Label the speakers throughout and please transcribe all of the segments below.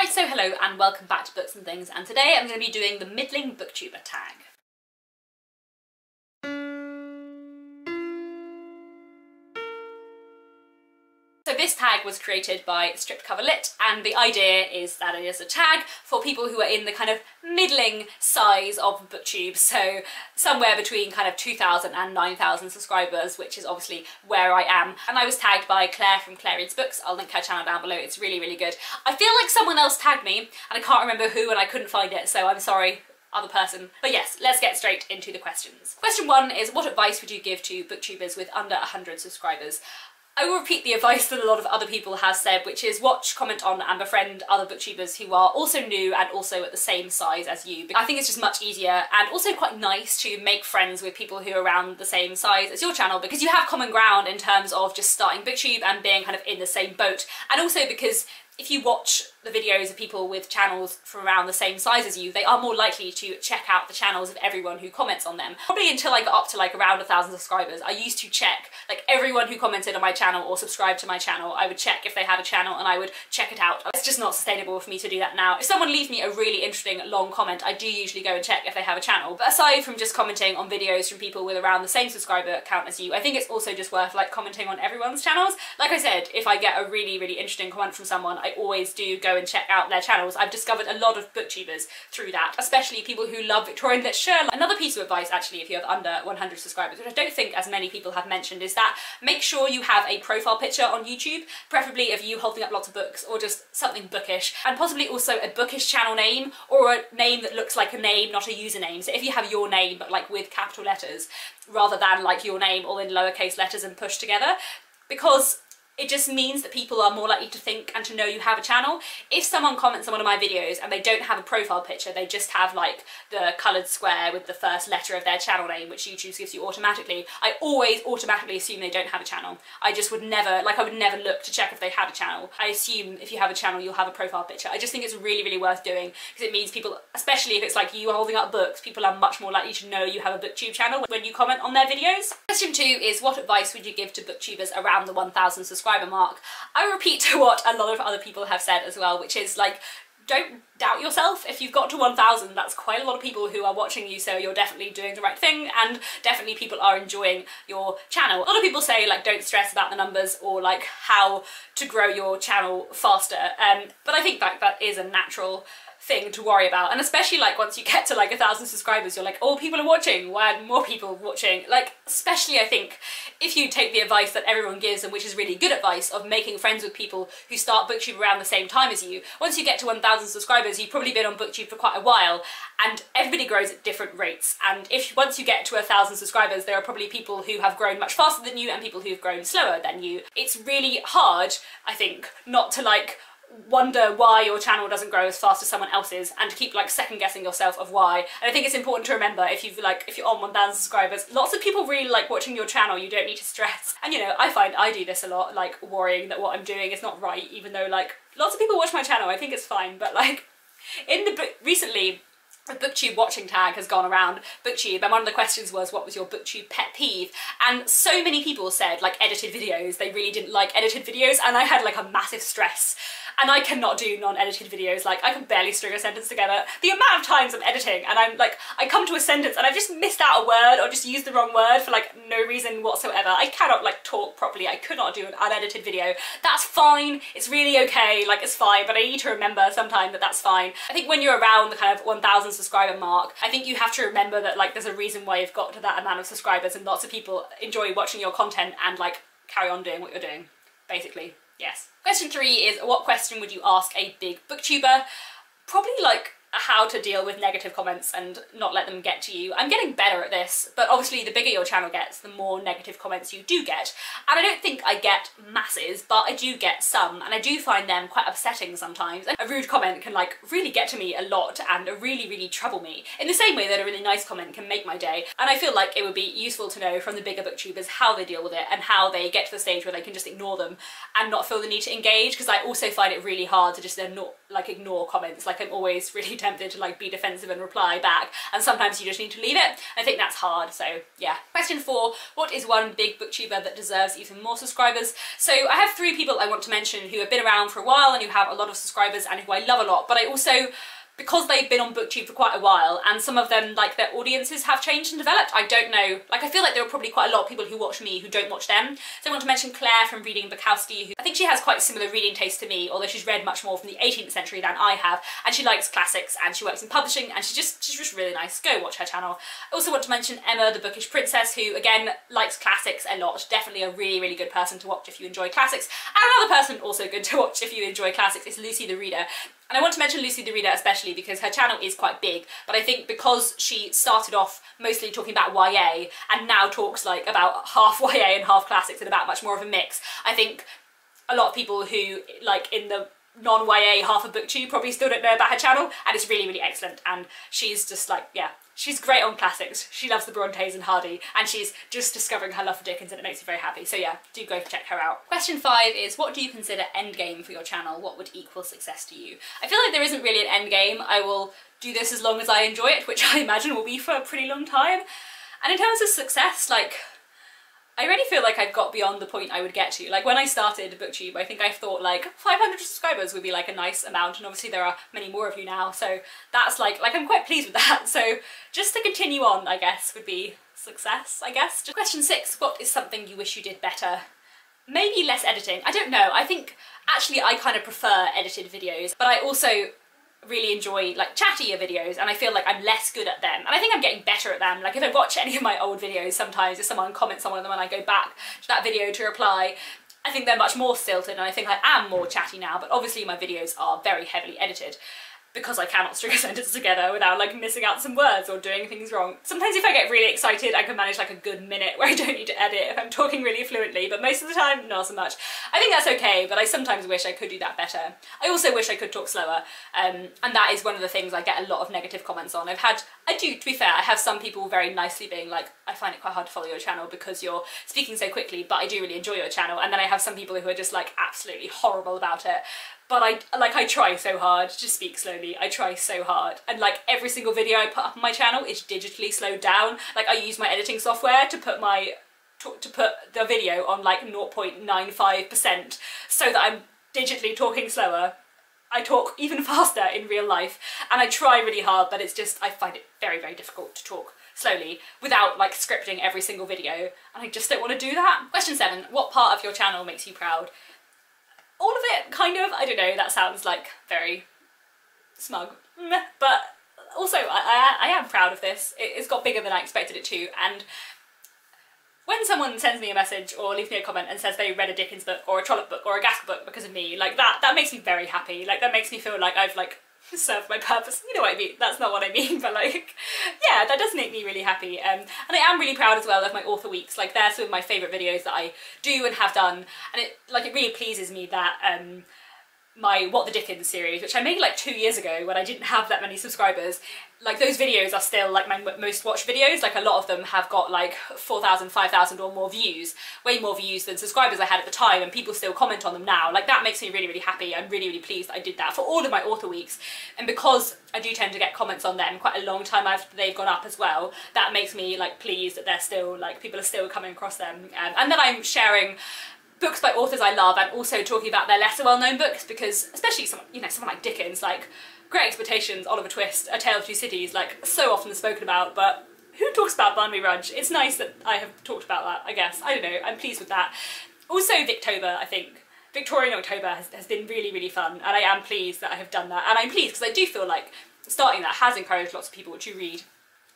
Speaker 1: Right, so hello and welcome back to Books and Things, and today I'm going to be doing the Middling Booktuber Tag. So this tag was created by Stripped Cover Lit, and the idea is that it is a tag for people who are in the kind of middling size of Booktube, so somewhere between kind of 2,000 and 9,000 subscribers, which is obviously where I am. And I was tagged by Claire from Claire Reads Books. I'll link her channel down below, it's really, really good. I feel like someone else tagged me, and I can't remember who, and I couldn't find it, so I'm sorry, other person. But yes, let's get straight into the questions. Question 1 is, what advice would you give to booktubers with under 100 subscribers? I will repeat the advice that a lot of other people have said, which is watch, comment on and befriend other booktubers who are also new and also at the same size as you. I think it's just much easier and also quite nice to make friends with people who are around the same size as your channel, because you have common ground in terms of just starting Booktube and being kind of in the same boat, and also because if you watch the videos of people with channels from around the same size as you, they are more likely to check out the channels of everyone who comments on them. Probably until I got up to like around 1,000 subscribers, I used to check like everyone who commented on my channel or subscribed to my channel. I would check if they had a channel and I would check it out. It's just not sustainable for me to do that now. If someone leaves me a really interesting long comment, I do usually go and check if they have a channel. But aside from just commenting on videos from people with around the same subscriber count as you, I think it's also just worth like commenting on everyone's channels. Like I said, if I get a really, really interesting comment from someone, I always do go and check out their channels. I've discovered a lot of booktubers through that, especially people who love Victorian literature. Another piece of advice actually, if you have under 100 subscribers, which I don't think as many people have mentioned, is that make sure you have a profile picture on YouTube, preferably of you holding up lots of books or just something bookish, and possibly also a bookish channel name or a name that looks like a name, not a username. So if you have your name but like with capital letters rather than like your name all in lowercase letters and pushed together, because it just means that people are more likely to think and to know you have a channel. If someone comments on one of my videos and they don't have a profile picture, they just have like the coloured square with the first letter of their channel name, which YouTube gives you automatically, I always automatically assume they don't have a channel. I just would never, like I would never look to check if they had a channel. I assume if you have a channel, you'll have a profile picture. I just think it's really, really worth doing, because it means people, especially if it's like you holding up books, people are much more likely to know you have a booktube channel when you comment on their videos. Question 2 is, what advice would you give to booktubers around the 1,000 subscriber mark? I repeat to what a lot of other people have said as well, which is like, don't doubt yourself. If you've got to 1,000, that's quite a lot of people who are watching you, so you're definitely doing the right thing, and definitely people are enjoying your channel. A lot of people say like don't stress about the numbers or like how to grow your channel faster, but I think that is a natural thing to worry about, and especially like once you get to like 1,000 subscribers, you're like, oh, people are watching, why aren't more people watching? Like, especially I think if you take the advice that everyone gives, and which is really good advice, of making friends with people who start Booktube around the same time as you, once you get to 1,000 subscribers, you've probably been on Booktube for quite a while, and everybody grows at different rates, and if once you get to 1,000 subscribers, there are probably people who have grown much faster than you and people who've grown slower than you. It's really hard, I think, not to like wonder why your channel doesn't grow as fast as someone else's, and to keep like second guessing yourself of why. And I think it's important to remember, if you're on 1,000 subscribers, lots of people really like watching your channel, you don't need to stress. And you know, I find I do this a lot, like worrying that what I'm doing is not right, even though like lots of people watch my channel, I think it's fine. But like in the recently, a Booktube watching tag has gone around Booktube, and one of the questions was, what was your Booktube pet peeve? And so many people said like edited videos, they really didn't like edited videos, and I had like a massive stress. And I cannot do non-edited videos, like I can barely string a sentence together. The amount of times I'm editing and I'm like, I come to a sentence and I've just missed out a word or just used the wrong word for like no reason whatsoever. I cannot like talk properly, I could not do an unedited video. That's fine, it's really okay, like it's fine, but I need to remember sometime that that's fine. I think when you're around the kind of 1,000 subscriber mark, I think you have to remember that like there's a reason why you've got to that amount of subscribers, and lots of people enjoy watching your content and like carry on doing what you're doing, basically. Yes. Question 3 is, what question would you ask a big booktuber? Probably like how to deal with negative comments and not let them get to you. I'm getting better at this, but obviously the bigger your channel gets, the more negative comments you do get. And I don't think I get masses, but I do get some, and I do find them quite upsetting sometimes. And a rude comment can like really get to me a lot and really, really trouble me, in the same way that a really nice comment can make my day. And I feel like it would be useful to know from the bigger booktubers how they deal with it and how they get to the stage where they can just ignore them and not feel the need to engage, because I also find it really hard to just like ignore comments. Like I'm always really tempted to like be defensive and reply back, and sometimes you just need to leave it. I think that's hard, so yeah. Question 4, what is one big booktuber that deserves even more subscribers? So I have 3 people I want to mention who have been around for a while and who have a lot of subscribers and who I love a lot, but I also, because they've been on Booktube for quite a while and some of them, like their audiences have changed and developed, I don't know, like I feel like there are probably quite a lot of people who watch me who don't watch them. So I want to mention Claire from Reading Bukowski, who I think she has quite similar reading taste to me, although she's read much more from the 18th century than I have, and she likes classics and she works in publishing and she's just really nice. Go watch her channel. I also want to mention Emma the Bookish Princess, who again likes classics a lot, definitely a really, really good person to watch if you enjoy classics. And another person also good to watch if you enjoy classics is Lucy the Reader. And I want to mention Lucy the Reader especially because her channel is quite big, but I think because she started off mostly talking about YA and now talks like about half YA and half classics and about much more of a mix, I think a lot of people who like in the non-YA half of Booktube probably still don't know about her channel, and it's really, really excellent, and she's just like, yeah, she's great on classics. She loves the Brontes and Hardy, and she's just discovering her love for Dickens, and it makes me very happy. So yeah, do go check her out. Question 5 is, what do you consider endgame for your channel? What would equal success to you? I feel like there isn't really an endgame. I will do this as long as I enjoy it, which I imagine will be for a pretty long time. And in terms of success, like, I already feel like I've got beyond the point I would get to. Like when I started Booktube, I think I thought like 500 subscribers would be like a nice amount, and obviously there are many more of you now, so that's like I'm quite pleased with that. So just to continue on, I guess, would be success, I guess. Question 6, what is something you wish you did better? Maybe less editing. I don't know. I think actually I kind of prefer edited videos, but I also really enjoy like chattier videos, and I feel like I'm less good at them, and I think I'm getting better at them. Like if I watch any of my old videos, sometimes if someone comments on one of them and I go back to that video to reply, I think they're much more stilted, and I think I am more chatty now, but obviously my videos are very heavily edited because I cannot string a sentence together without like missing out some words or doing things wrong. Sometimes if I get really excited I can manage like a good minute where I don't need to edit if I'm talking really fluently, but most of the time not so much. I think that's okay, but I sometimes wish I could do that better. I also wish I could talk slower, and that is one of the things I get a lot of negative comments on. I do, to be fair, I have some people very nicely being like, I find it quite hard to follow your channel because you're speaking so quickly, but I do really enjoy your channel. And then I have some people who are just like absolutely horrible about it. But I try so hard to speak slowly. I try so hard. And like every single video I put up on my channel is digitally slowed down. Like I use my editing software to put the video on like 0.95% so that I'm digitally talking slower. I talk even faster in real life, and I try really hard, but it's just, I find it very, very difficult to talk slowly without like scripting every single video, and I just don't want to do that. Question 7, what part of your channel makes you proud? All of it, kind of. I don't know, that sounds like very smug, but also I am proud of this. It's got bigger than I expected it to, and when someone sends me a message or leaves me a comment and says they read a Dickens book or a Trollope book or a Gaskell book because of me, like that makes me very happy. Like that makes me feel like I've like served my purpose. You know what I mean? That's not what I mean, but like, yeah, that does make me really happy. And I am really proud as well of my author weeks. Like they're some of my favourite videos that I do and have done, and it really pleases me that my What the Dickens series, which I made like 2 years ago when I didn't have that many subscribers, like those videos are still like my most watched videos. Like a lot of them have got like 4,000, 5,000 or more views, way more views than subscribers I had at the time, and people still comment on them now. Like that makes me really, really happy. I'm really, really pleased that I did that for all of my author weeks, and because I do tend to get comments on them quite a long time after they've gone up as well, that makes me like pleased that they're still like, people are still coming across them, and then I'm sharing books by authors I love and also talking about their lesser well-known books, because especially someone like Dickens, like Great Expectations, Oliver Twist, A Tale of Two Cities, like so often spoken about, but who talks about Barnaby Rudge? It's nice that I have talked about that, I guess. I don't know, I'm pleased with that. Also Victober, I think. Victorian October has been really, really fun, and I am pleased that I have done that, and I'm pleased because I do feel like starting that has encouraged lots of people to read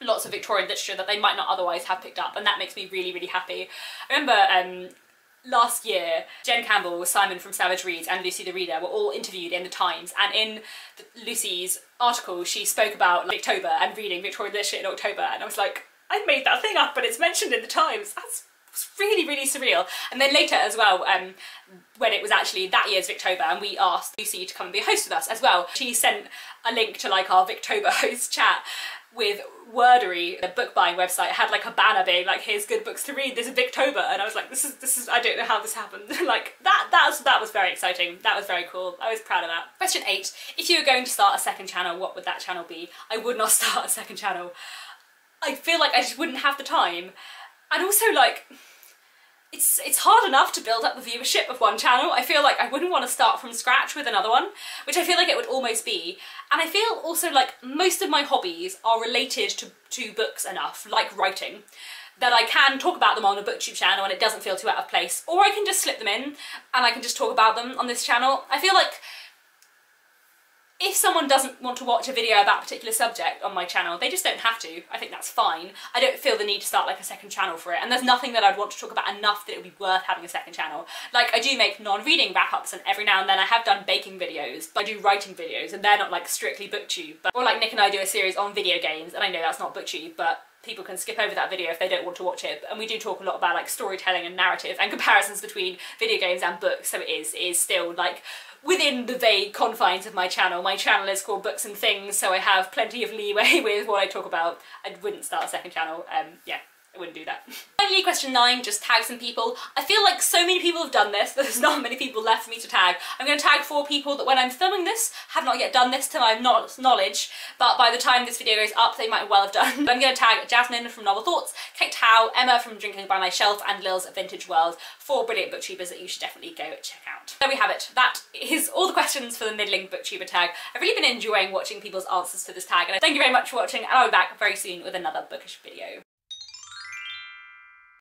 Speaker 1: lots of Victorian literature that they might not otherwise have picked up, and that makes me really, really happy. I remember last year, Jen Campbell, Simon from Savage Reads and Lucy the Reader were all interviewed in the Times, and in Lucy's article she spoke about like, October and reading Victorian literature in October, and I was like, I made that thing up but it's mentioned in the Times. That's really, really surreal. And then later as well, when it was actually that year's Victober and we asked Lucy to come and be a host with us as well, she sent a link to like our Victober host chat with Wordery, the book buying website, had like a banner being like, here's good books to read, this is Booktober, and I was like, this is I don't know how this happened. Like that was very exciting. That was very cool. I was proud of that. Question 8. If you were going to start a second channel, what would that channel be? I would not start a second channel. I feel like I just wouldn't have the time. And also, like, it's hard enough to build up the viewership of one channel. I feel like I wouldn't want to start from scratch with another one, which I feel like it would almost be. And I feel also like most of my hobbies are related to books enough, like writing, that I can talk about them on a Booktube channel and it doesn't feel too out of place. Or I can just slip them in and I can just talk about them on this channel. I feel like if someone doesn't want to watch a video about a particular subject on my channel, they just don't have to. I think that's fine. I don't feel the need to start like a second channel for it, and there's nothing that I'd want to talk about enough that it would be worth having a second channel. Like, I do make non-reading wrap-ups, and every now and then I have done baking videos, but I do writing videos, and they're not like strictly Booktube. Or like Nick and I do a series on video games, and I know that's not Booktube, but people can skip over that video if they don't want to watch it. And we do talk a lot about like storytelling and narrative and comparisons between video games and books, so it is still like within the vague confines of my channel. My channel is called Books and Things, so I have plenty of leeway with what I talk about. I wouldn't start a second channel. Yeah, I wouldn't do that. Finally, question 9, just tag some people. I feel like so many people have done this, there's not many people left for me to tag. I'm going to tag 4 people that when I'm filming this have not yet done this to my knowledge, but by the time this video goes up they might well have done. I'm going to tag Jasmine from Novel Thoughts, Kate Howe, Emma from Drinking by My Shelf, and Lil's Vintage World. 4 brilliant booktubers that you should definitely go check out. There we have it. That is all the questions for the Middling Booktuber tag. I've really been enjoying watching people's answers to this tag, and thank you very much for watching, and I'll be back very soon with another bookish video.